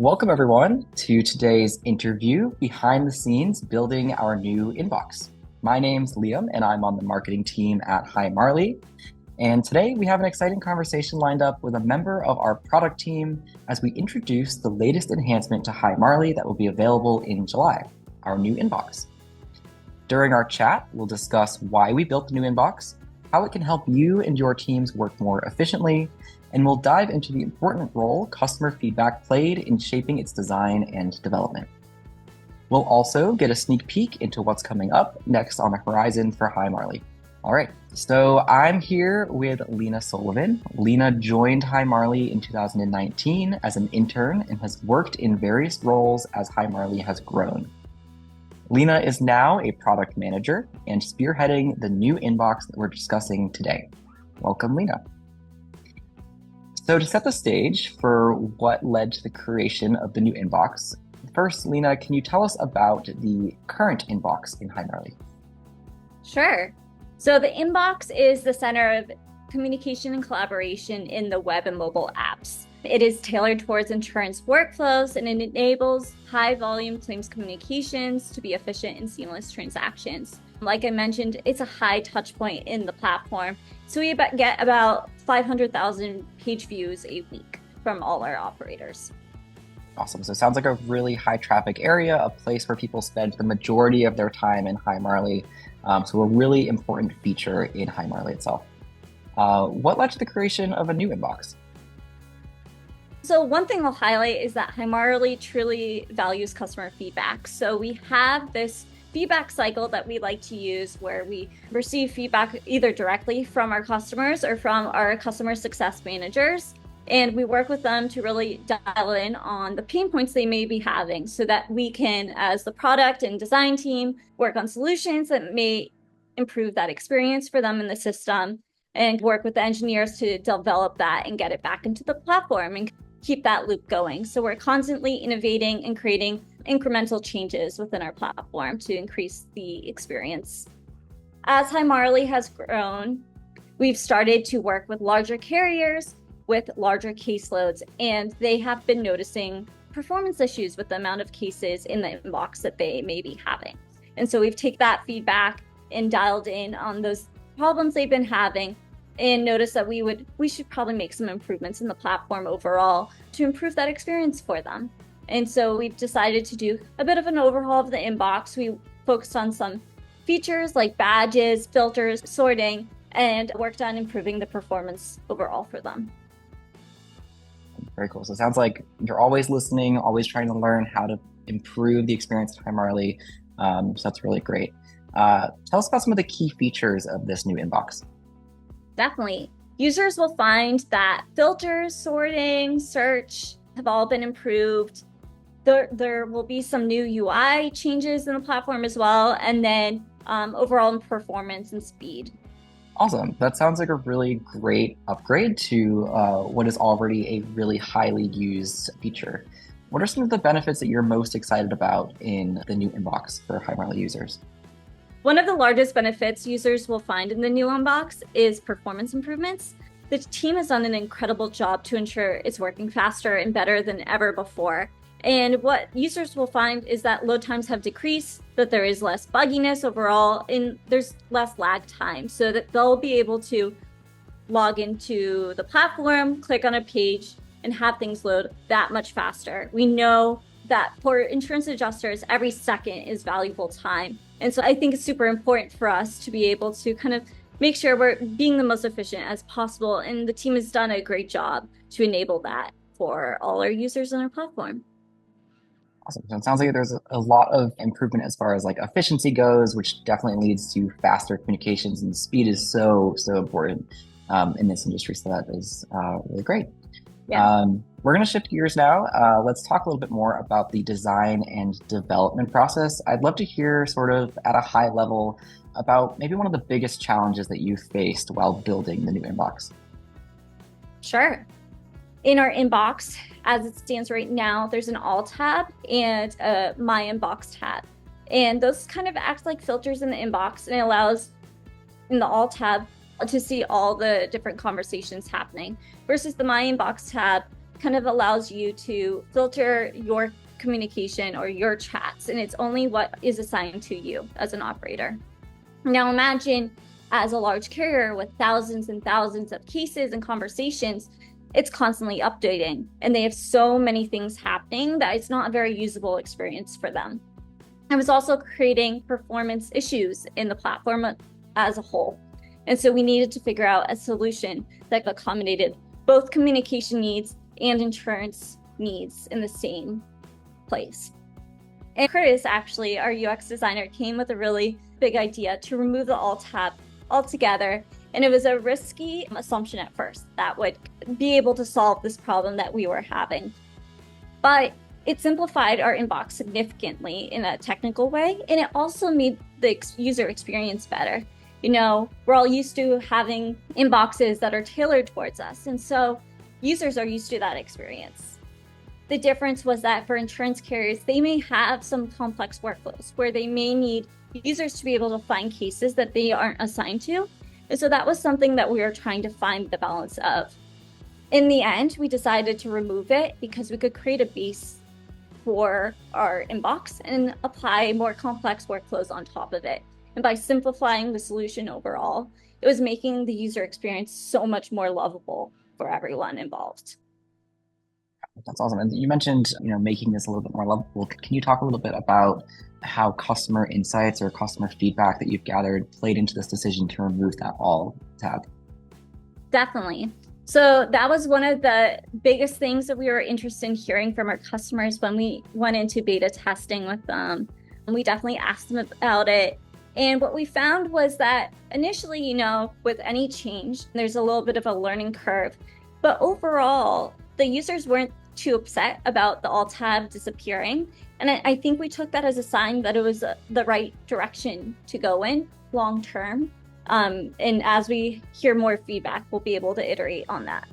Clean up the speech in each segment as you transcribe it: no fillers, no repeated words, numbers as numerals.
Welcome, everyone, to today's interview behind the scenes building our new inbox. My name's Liam, and I'm on the marketing team at Hi Marley. And today we have an exciting conversation lined up with a member of our product team as we introduce the latest enhancement to Hi Marley that will be available in July, our new inbox. During our chat, we'll discuss why we built the new inbox, how it can help you and your teams work more efficiently, and we'll dive into the important role customer feedback played in shaping its design and development. We'll also get a sneak peek into what's coming up next on the horizon for Hi Marley. All right, so I'm here with Lina Sullivan. Lina joined Hi Marley in 2019 as an intern and has worked in various roles as Hi Marley has grown. Lina is now a product manager and spearheading the new inbox that we're discussing today. Welcome, Lina. So to set the stage for what led to the creation of the new inbox, first, Lina, can you tell us about the current inbox in Hi Marley? Sure. So the inbox is the center of communication and collaboration in the web and mobile apps. It is tailored towards insurance workflows and it enables high volume claims communications to be efficient and seamless transactions. Like I mentioned, it's a high touch point in the platform. So we get about 500,000 page views a week from all our operators. Awesome. So it sounds like a really high traffic area, a place where people spend the majority of their time in Hi Marley. So a really important feature in Hi Marley itself. What led to the creation of a new inbox? So one thing I'll highlight is that Hi Marley truly values customer feedback. So we have this feedback cycle that we like to use where we receive feedback either directly from our customers or from our customer success managers. And we work with them to really dial in on the pain points they may be having so that we can, as the product and design team, work on solutions that may improve that experience for them in the system and work with the engineers to develop that and get it back into the platform and keep that loop going. So we're constantly innovating and creating incremental changes within our platform to increase the experience. As Hi Marley has grown, we've started to work with larger carriers with larger caseloads, and they have been noticing performance issues with the amount of cases in the inbox that they may be having. And so we've taken that feedback and dialed in on those problems they've been having and noticed that we should probably make some improvements in the platform overall to improve that experience for them. And so we've decided to do a bit of an overhaul of the inbox. We focused on some features like badges, filters, sorting, and worked on improving the performance overall for them. Very cool. So it sounds like you're always listening, always trying to learn how to improve the experience at Hi Marley. So that's really great. Tell us about some of the key features of this new inbox. Definitely. Users will find that filters, sorting, search have all been improved. There will be some new UI changes in the platform as well, and then overall performance and speed. Awesome. That sounds like a really great upgrade to what is already a really highly used feature. What are some of the benefits that you're most excited about in the new inbox for Hi Marley users? One of the largest benefits users will find in the new inbox is performance improvements. The team has done an incredible job to ensure it's working faster and better than ever before. And what users will find is that load times have decreased, that there is less bugginess overall, and there's less lag time so that they'll be able to log into the platform, click on a page, and have things load that much faster. We know that for insurance adjusters, every second is valuable time. And so I think it's super important for us to be able to kind of make sure we're being the most efficient as possible. And the team has done a great job to enable that for all our users on our platform. Awesome. So it sounds like there's a lot of improvement as far as like efficiency goes, which definitely leads to faster communications, and speed is so important in this industry. So that is really great. Yeah. We're going to shift gears now. Let's talk a little bit more about the design and development process. I'd love to hear sort of at a high level about maybe one of the biggest challenges that you faced while building the new inbox. Sure. In our inbox, as it stands right now, there's an All tab and a My Inbox tab. And those kind of act like filters in the inbox, and it allows in the All tab to see all the different conversations happening versus the My Inbox tab kind of allows you to filter your communication or your chats, and it's only what is assigned to you as an operator. Now imagine as a large carrier with thousands and thousands of cases and conversations, it's constantly updating, and they have so many things happening that it's not a very usable experience for them. I was also creating performance issues in the platform as a whole. And so we needed to figure out a solution that accommodated both communication needs and insurance needs in the same place. And Curtis, actually, our UX designer, came with a really big idea to remove the alt tab altogether. And it was a risky assumption at first that would be able to solve this problem that we were having. But it simplified our inbox significantly in a technical way, and it also made the user experience better. You know, we're all used to having inboxes that are tailored towards us, and so users are used to that experience. The difference was that for insurance carriers, they may have some complex workflows where they may need users to be able to find cases that they aren't assigned to. And so that was something that we were trying to find the balance of. In the end, we decided to remove it because we could create a base for our inbox and apply more complex workflows on top of it. And by simplifying the solution overall, it was making the user experience so much more lovable for everyone involved. That's awesome. And you mentioned, making this a little bit more lovable. Can you talk a little bit about how customer insights or customer feedback that you've gathered played into this decision to remove that all tab? Definitely. So that was one of the biggest things that we were interested in hearing from our customers when we went into beta testing with them. And we definitely asked them about it. And what we found was that initially, with any change, there's a little bit of a learning curve. But overall, the users weren't too upset about the alt tab disappearing. And I think we took that as a sign that it was the right direction to go in long term. And as we hear more feedback, we'll be able to iterate on that.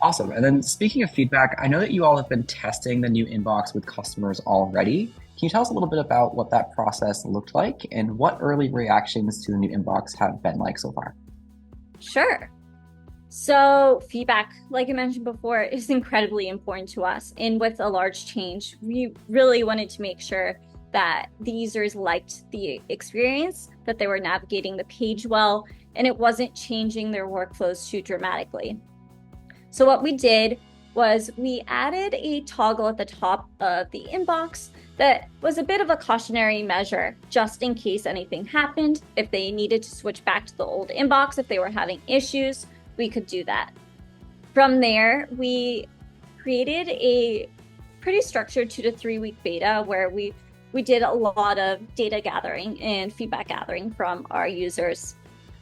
Awesome. And then speaking of feedback, I know that you all have been testing the new inbox with customers already. Can you tell us a little bit about what that process looked like and what early reactions to the new inbox have been like so far? Sure. So feedback, like I mentioned before, is incredibly important to us. And with a large change, we really wanted to make sure that the users liked the experience, that they were navigating the page well, and it wasn't changing their workflows too dramatically. So what we did was we added a toggle at the top of the inbox that was a bit of a cautionary measure, just in case anything happened. If they needed to switch back to the old inbox, if they were having issues, we could do that. From there, we created a pretty structured 2 to 3 week beta where we did a lot of data gathering and feedback gathering from our users.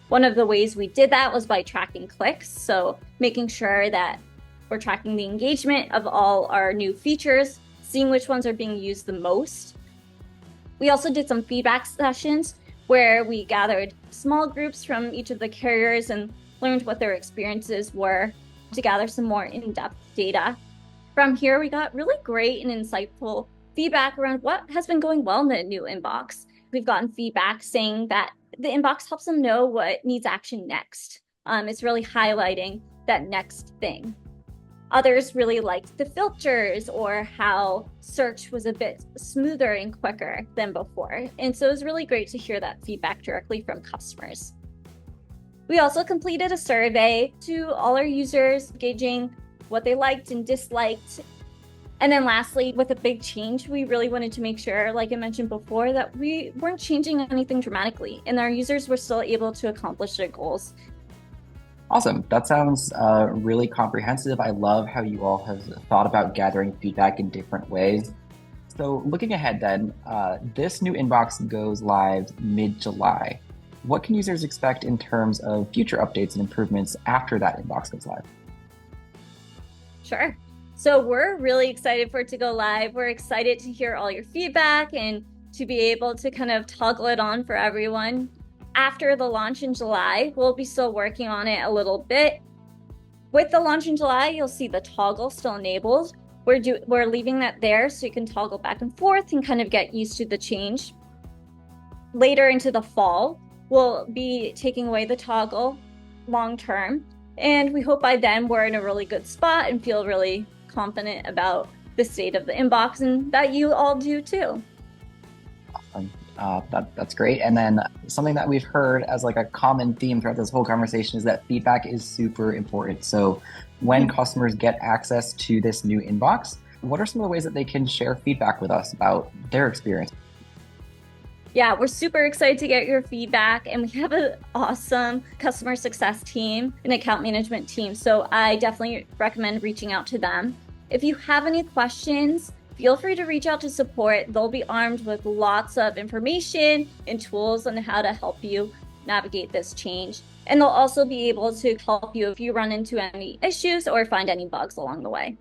One of the ways we did that was by tracking clicks. So making sure that we're tracking the engagement of all our new features, seeing which ones are being used the most. We also did some feedback sessions where we gathered small groups from each of the carriers and learned what their experiences were to gather some more in-depth data. From here, we got really great and insightful feedback around what has been going well in the new inbox. We've gotten feedback saying that the inbox helps them know what needs action next. It's really highlighting that next thing. Others really liked the filters or how search was a bit smoother and quicker than before. And so it was really great to hear that feedback directly from customers. We also completed a survey to all our users, gauging what they liked and disliked. And then lastly, with a big change, we really wanted to make sure, like I mentioned before, that we weren't changing anything dramatically and our users were still able to accomplish their goals. Awesome. That sounds really comprehensive. I love how you all have thought about gathering feedback in different ways. So looking ahead then, this new inbox goes live mid-July. What can users expect in terms of future updates and improvements after that inbox goes live? Sure. So we're really excited for it to go live. We're excited to hear all your feedback and to be able to kind of toggle it on for everyone. After the launch in July, we'll be still working on it a little bit. With the launch in July, you'll see the toggle still enabled. We're leaving that there so you can toggle back and forth and kind of get used to the change. Later into the fall, we'll be taking away the toggle long term. And we hope by then we're in a really good spot and feel really confident about the state of the inbox and that you all do too. That's great. And then something that we've heard as like a common theme throughout this whole conversation is that feedback is super important. So when customers get access to this new inbox, what are some of the ways that they can share feedback with us about their experience? Yeah, we're super excited to get your feedback, and we have an awesome customer success team and account management team. So I definitely recommend reaching out to them. If you have any questions, feel free to reach out to support. They'll be armed with lots of information and tools on how to help you navigate this change. And they'll also be able to help you if you run into any issues or find any bugs along the way.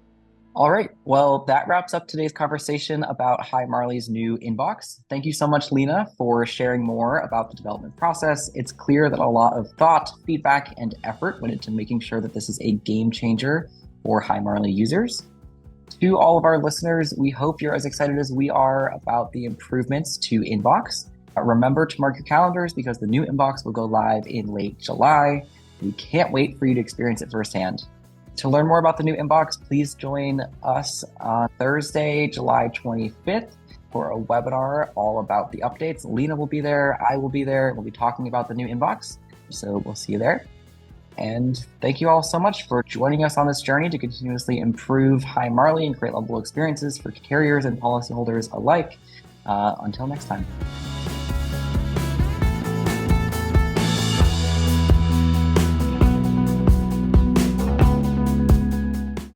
All right. Well, that wraps up today's conversation about Hi Marley's new inbox. Thank you so much, Lina, for sharing more about the development process. It's clear that a lot of thought, feedback, and effort went into making sure that this is a game changer for Hi Marley users. To all of our listeners, we hope you're as excited as we are about the improvements to Inbox. Remember to mark your calendars because the new Inbox will go live in late July. We can't wait for you to experience it firsthand. To learn more about the new Inbox, please join us on Thursday, July 25th for a webinar all about the updates. Lina will be there, I will be there, we'll be talking about the new Inbox. So we'll see you there. And thank you all so much for joining us on this journey to continuously improve Hi Marley and create lovable experiences for carriers and policyholders alike. Until next time.